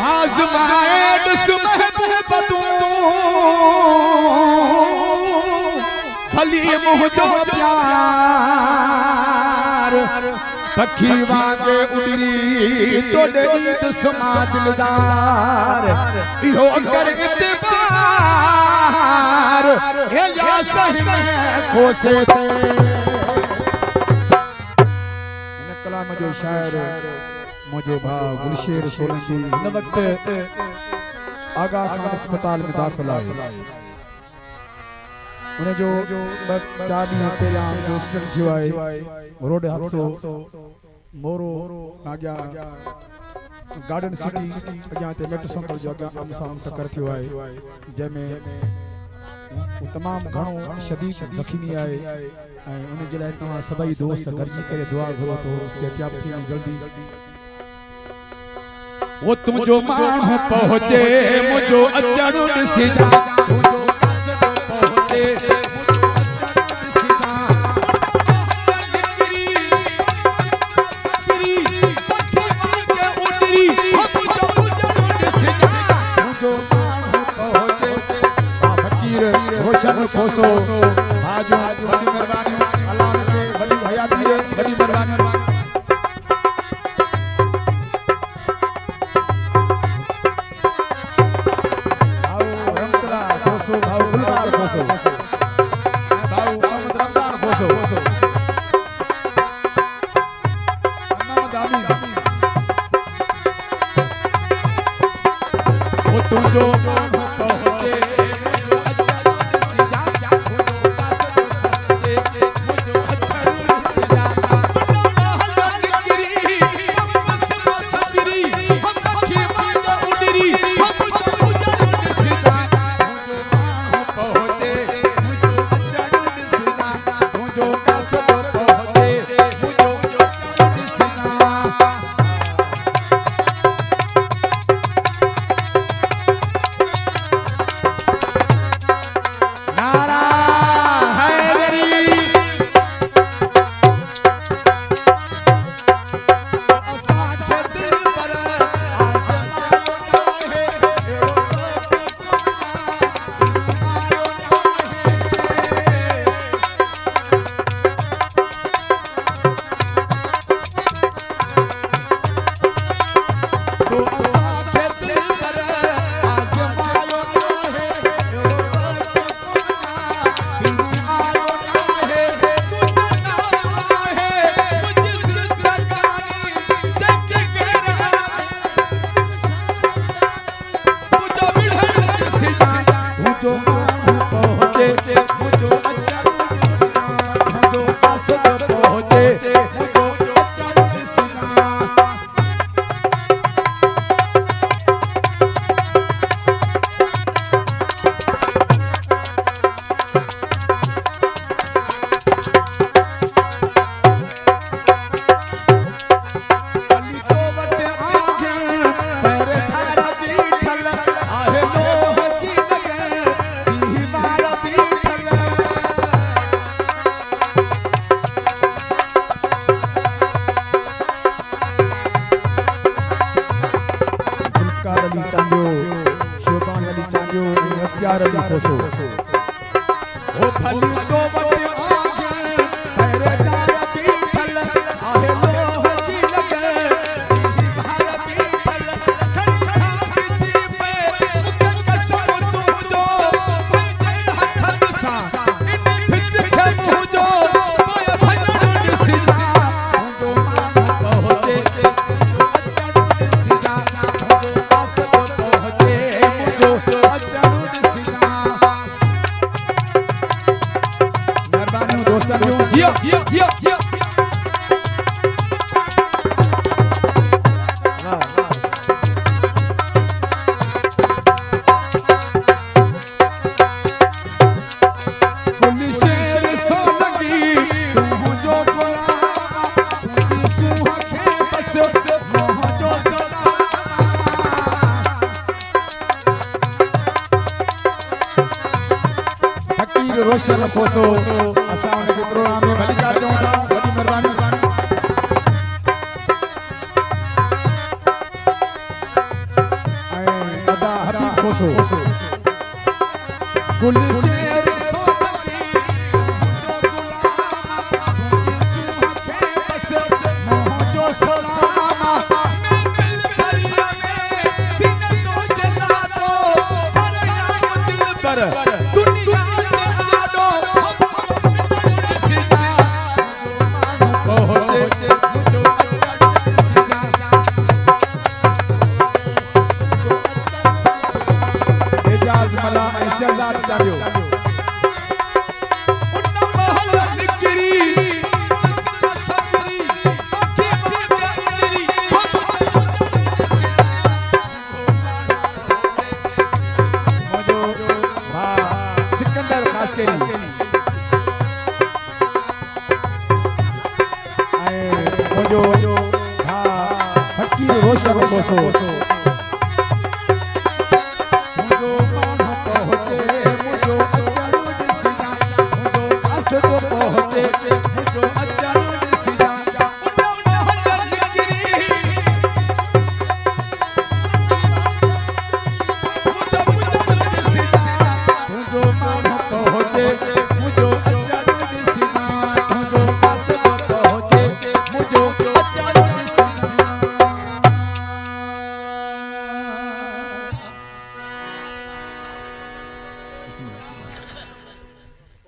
आजमाए महबूब तू भली मुझो प्यार पखी वांगे उड़री तोड़े ईद सुमा दिलदार इहो कर इतबार हे या सही में खोसे थे इन कलाम जो शायर मुझो भाव गुलशेर सोलंकी इन वक्त आगा खान अस्पताल में दाखिल आए उन्हें जो 4 ॾींहं पहिरियां जो एक्सीडेंट थियो आहे रोड हादसो मोरो आॻियां गार्डन सिटी अॻियां ते मेट्रो सर्कल जो अॻियां आमसाम टकर थियो आहे जंहिंमें तमामु घणो शदीद ज़ख़्मी आहे ऐं उन जे लाइ तव्हां सभई दोस्त गॾिजी करे दुआ घुरो थो सिहतयाब थी वञे जल्दी वो तुझो माण्हू पहुचे मुझो अचणु ॾिसी जा तुझो कसब पहुचे रोशन खोसो बाजू बड़ी मेहरबानी अल्लाह ने बड़ी हयाती है बड़ी मेहरबानी आओ रमतला खोसो भाऊ गुलबार खोसो भाऊ मोहम्मद रमजान खोसो मोहम्मद आमीन वो तुझो पहुंचे रोशन खोसो असां उन खे प्रोग्राम में भली कार चऊं था वॾी महिरबानी अदा हबीब खोसो गुलशेर सोसकी जो गुलाम तुझे सुखे बस जो सलाम मैं दिल भरिया में सीने को जला दो सरयाम दिल पर दुनिया में आडो सिजा पहुंचे मुझो एजाज मला शहजाद चाहियो उन्ना महल निकरी ससरी आंखें बातें तेरी मुझो सिकंदर खास के लिए मुझो फकीर रोशन कोसो मुझो मान पहुंचे मुझो अचर सिजा मुझो असद पहुंचे मुझो